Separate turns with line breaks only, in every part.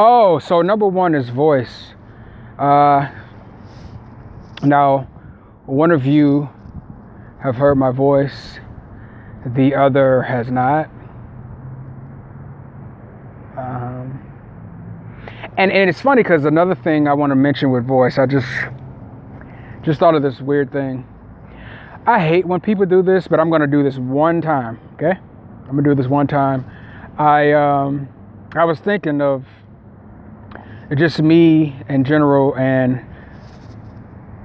Oh, so number one is voice. Now, one of you have heard my voice, the other has not. Um, and it's funny because another thing I want to mention with voice, I just thought of this weird thing. I hate when people do this, but I'm gonna do this one time. Okay, I'm gonna do this one time. I was thinking of just me in general, and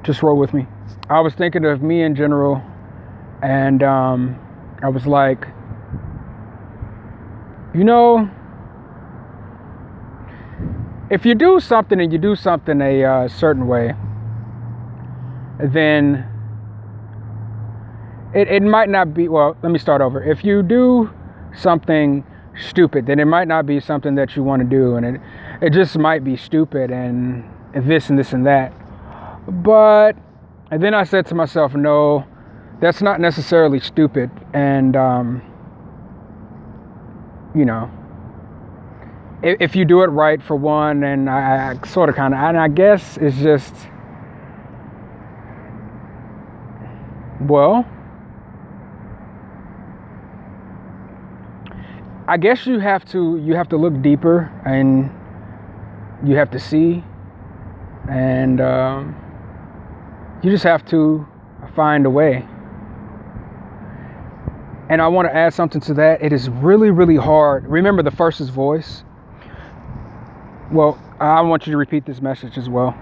just roll with me. I was thinking of me in general, and I was like, you know, if you do something and you do something a certain way, then it might not be, well, let me start over. If you do something stupid, then it might not be something that you want to do, and it just might be stupid and this and this and that. But, and then I said to myself, no, that's not necessarily stupid. And, you know, if you do it right for one, and I sort of kind of, and I guess it's just, well, I guess you have to look deeper, and you have to see, and you just have to find a way. And I want to add something to that. It is really, really hard. Remember, the first is voice. Well, I want you to repeat this message as well.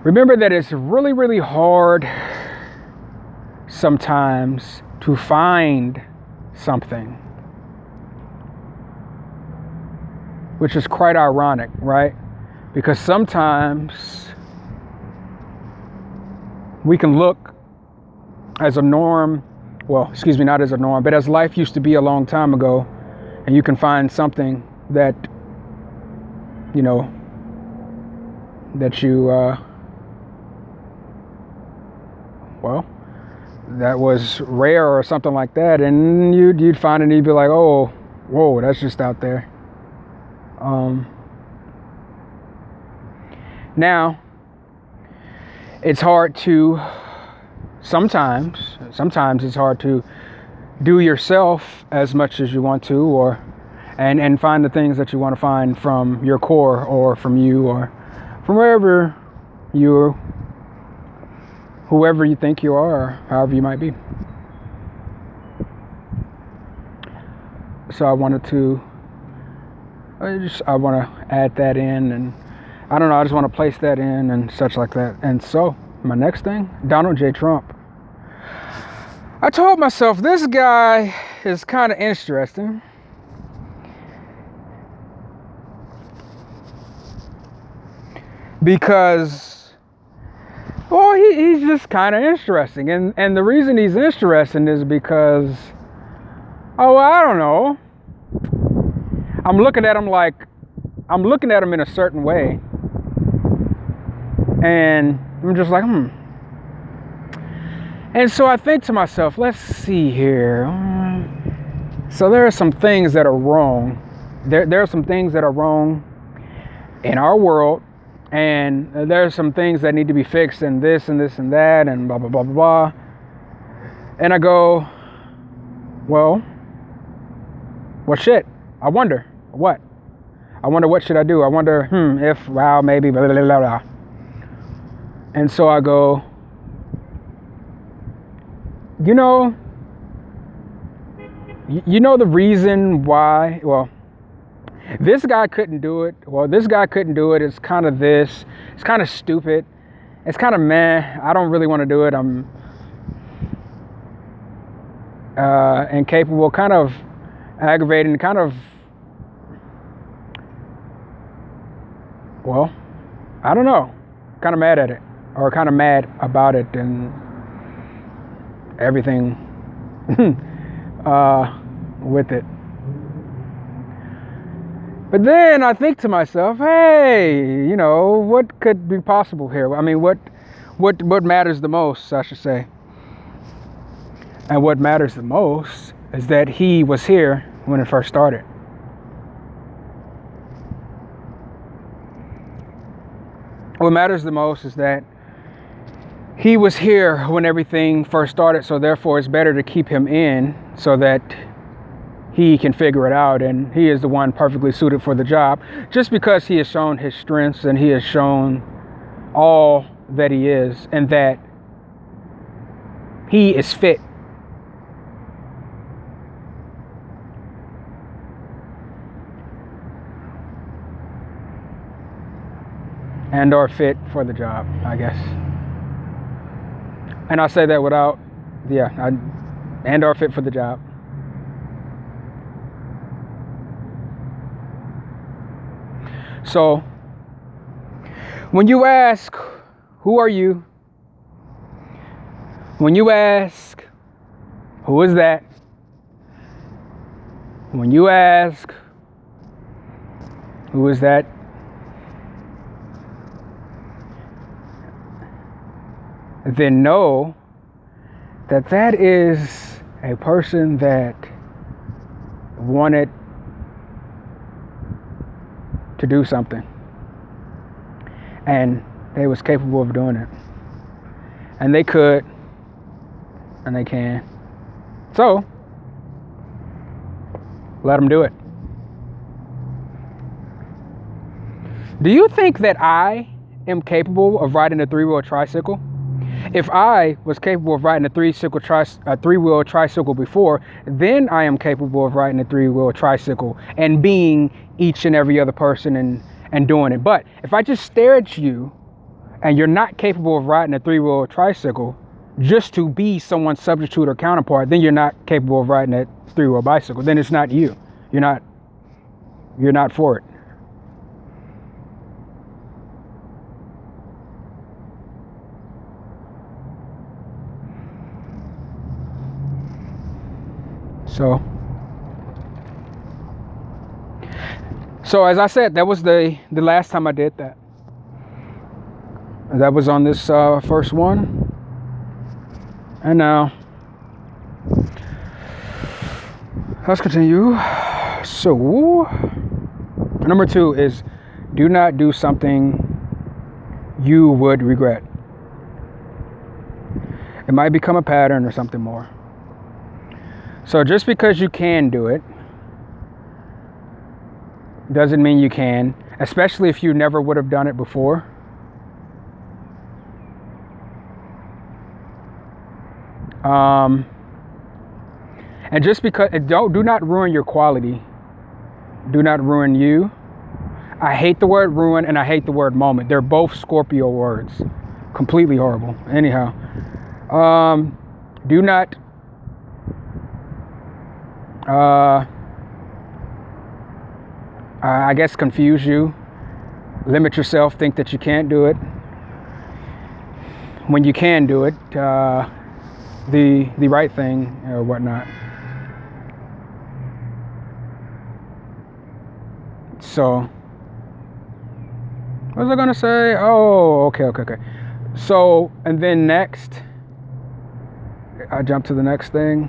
Remember that it's really, really hard sometimes to find something, which is quite ironic, right? Because sometimes we can look as a norm, well, excuse me, not as a norm, but as life used to be a long time ago, and you can find something that, you know, that you, well, that was rare or something like that, and you'd find it and you'd be like, oh, whoa, that's just out there. Now, it's hard to, sometimes it's hard to do yourself as much as you want to, or and find the things that you want to find from your core, or from you, or from wherever whoever you think you are, or however you might be. So I want to add that in, and I don't know, I just want to place that in and such like that. And so my next thing, Donald J. Trump. I told myself, this guy is kind of interesting. Because, well, he's just kind of interesting. And the reason he's interesting is because, oh, I don't know. I'm looking at him in a certain way. And I'm just like, And so I think to myself, let's see here. So there are some things that are wrong. There are some things that are wrong in our world. And there are some things that need to be fixed, and this and this and that, and blah, blah, blah, blah, blah. And I go, well shit. I wonder what should I do? I wonder, if, wow, maybe, blah, blah, blah, blah. And so I go, you know the reason why, well, this guy couldn't do it. Well, this guy couldn't do it. It's kind of this. It's kind of stupid. It's kind of meh. I don't really want to do it. I'm incapable, kind of aggravating, kind of, well, I don't know, kind of mad at it, or kind of mad about it and everything with it. But then I think to myself, hey, what could be possible here? I mean, what matters the most, I should say. And what matters the most is that he was here when it first started. what matters the most is that he was here when everything first started, so therefore it's better to keep him in so that he can figure it out, and he is the one perfectly suited for the job, just because he has shown his strengths and he has shown all that he is and that he is fit. And are fit for the job, I guess. And I say that without, and are fit for the job. So, when you ask, who are you? When you ask, who is that? When you ask, who is that? Then know that that is a person that wanted to do something, and they was capable of doing it, and they could, and they can. So let them do it. Do you think that I am capable of riding a three-wheel tricycle? If I was capable of riding a three-wheel tricycle before, then I am capable of riding a three-wheel tricycle and being each and every other person and doing it. But if I just stare at you and you're not capable of riding a three-wheel tricycle just to be someone's substitute or counterpart, then you're not capable of riding a three-wheel bicycle. Then it's not you. You're not for it. So as I said, that was the last time I did that. That was on this first one. And now, let's continue. So, number 2 is do not do something you would regret. It might become a pattern or something more. So just because you can do it doesn't mean you can, especially if you never would have done it before. And just because, do not ruin your quality. Do not ruin you. I hate the word ruin and I hate the word moment. They're both Scorpio words. Completely horrible. Anyhow, do not I guess confuse you, limit yourself, think that you can't do it when you can do it, the right thing or whatnot. So, what was I gonna say? Oh, okay. So, and then next, I jump to the next thing.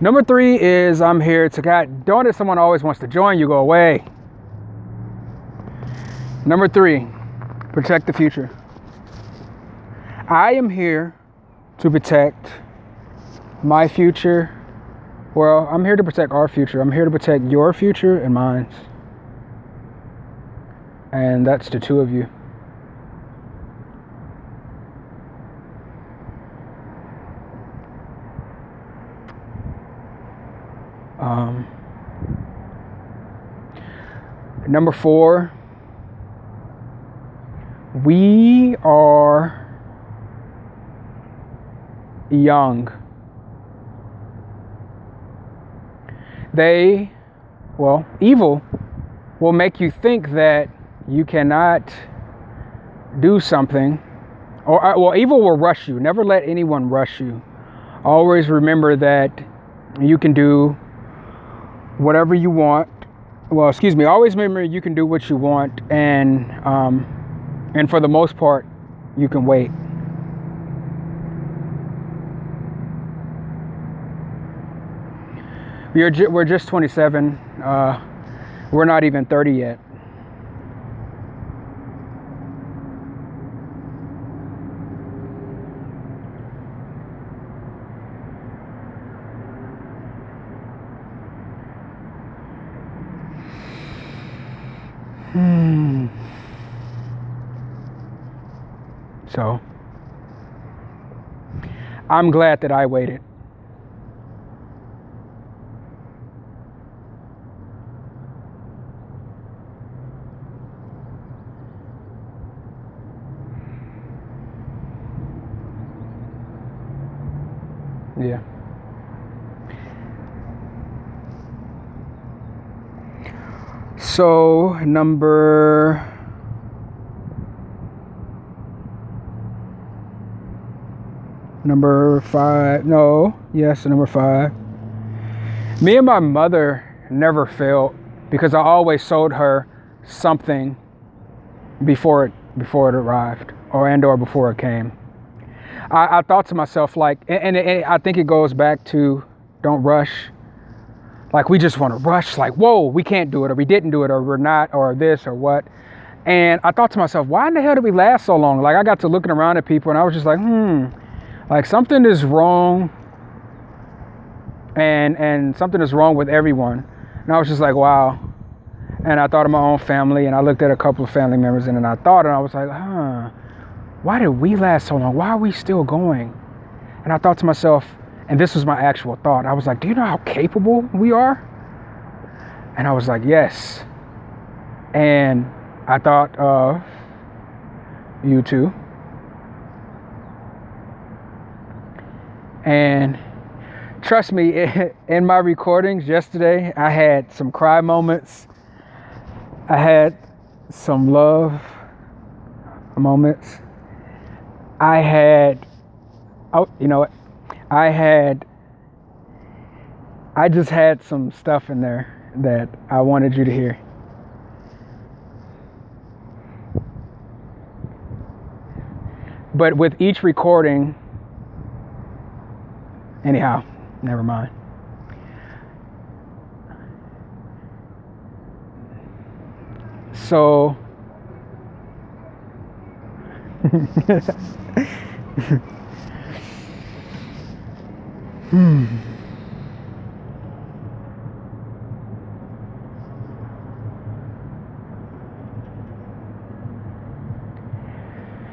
Number 3 is I'm here to, God darn it, someone always wants to join you, go away. Number 3, protect the future. I am here to protect my future. Well, I'm here to protect our future. I'm here to protect your future and mine. And that's the 2 of you. Number 4, we are young. Evil will make you think that you cannot do something, or evil will rush you. Never let anyone rush you. Always remember that you can do whatever you want. Always remember you can do what you want, and for the most part, you can wait. We're just 27. We're not even 30 yet. So I'm glad that I waited. Yeah. So number five. No, yes, number five. Me and my mother never failed because I always sold her something before it arrived or before it came. I thought to myself like, and I think it goes back to don't rush. Like we just want to rush, like, whoa, we can't do it, or we didn't do it, or we're not, or this, or what. And I thought to myself, why in the hell did we last so long? Like I got to looking around at people and I was just like, like something is wrong. And something is wrong with everyone. And I was just like, wow. And I thought of my own family, and I looked at a couple of family members, and then I thought, and I was like, why did we last so long? Why are we still going? And I thought to myself, and this was my actual thought, I was like, do you know how capable we are? And I was like, yes. And I thought of you two. And trust me, in my recordings yesterday, I had some cry moments. I had some love moments. I had, you know what? I just had some stuff in there that I wanted you to hear. But with each recording, anyhow, never mind. So,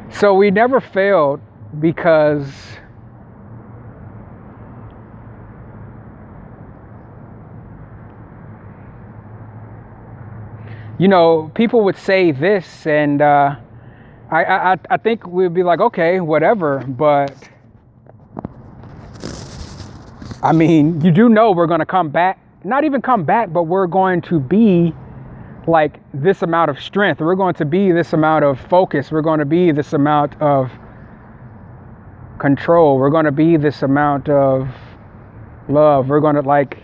So we never failed because people would say this, and I think we'd be like, okay, whatever. But I mean, you do know we're going to come back, not even come back, but we're going to be like this amount of strength. We're going to be this amount of focus. We're going to be this amount of control. We're going to be this amount of love. We're going to like,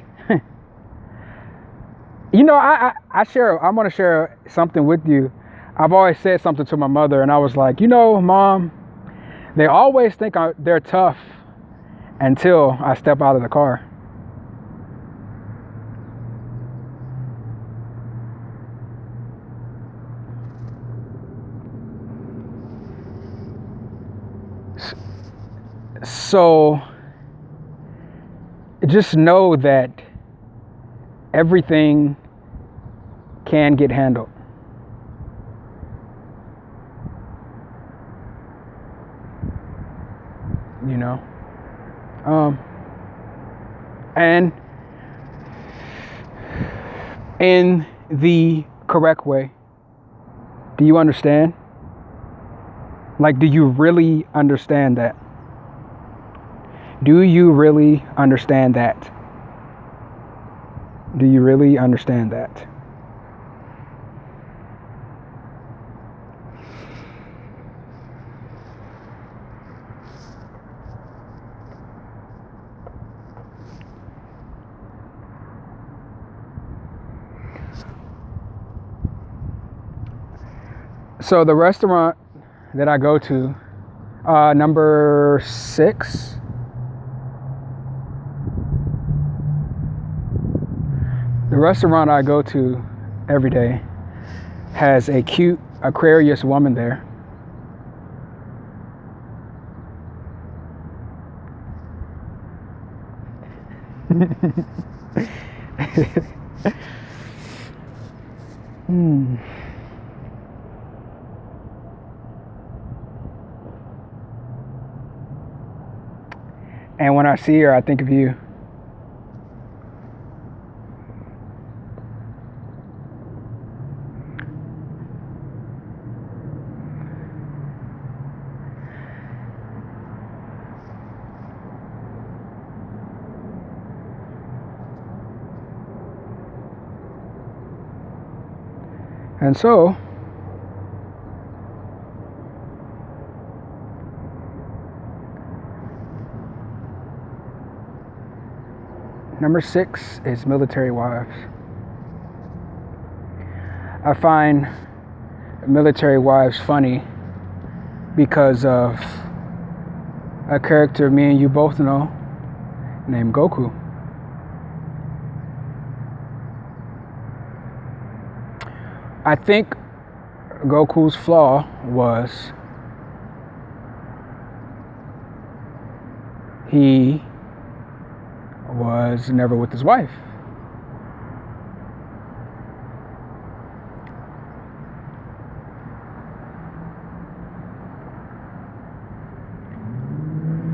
I want to share something with you. I've always said something to my mother, and I was like, Mom, they always think they're tough until I step out of the car. So just know that everything can get handled. And in the correct way. Do you understand? Like, do you really understand that? Do you really understand that? Do you really understand that? So the restaurant that I go to, number 6, restaurant I go to every day has a cute Aquarius woman there. Hmm. And when I see her, I think of you. And so, number 6 is military wives. I find military wives funny because of a character me and you both know named Goku. I think Goku's flaw was he was never with his wife.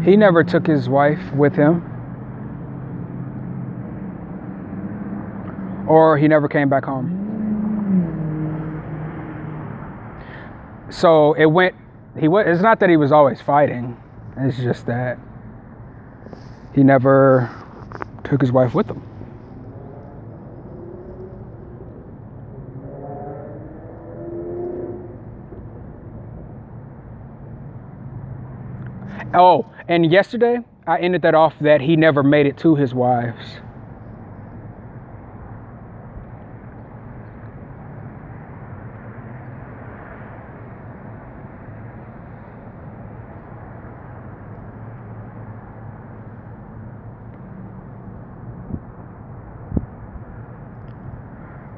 He never took his wife with him, or he never came back home. So it's not that he was always fighting, it's just that he never took his wife with him. Oh, and yesterday I ended that off that he never made it to his wives.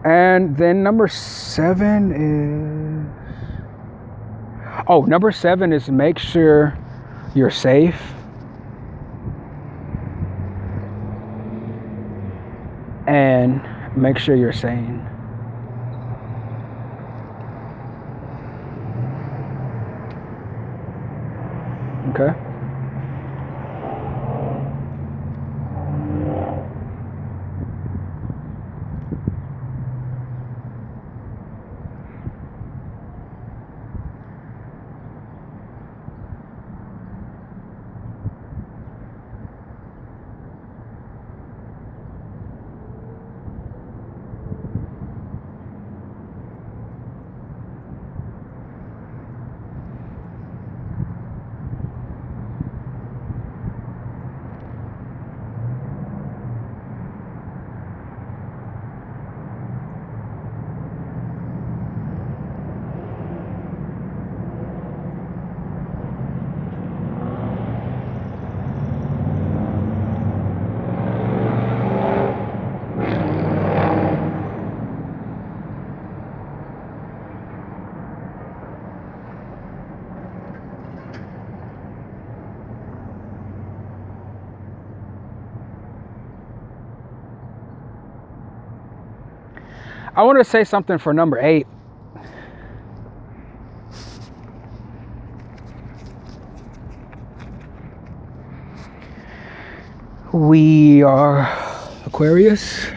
And then number 7 is make sure you're safe and make sure you're sane. Okay? I want to say something for number 8. We are Aquarius.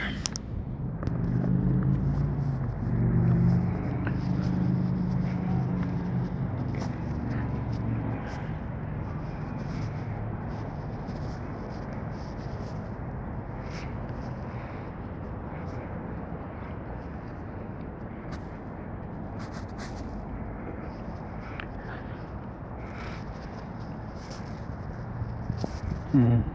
Mm-hmm.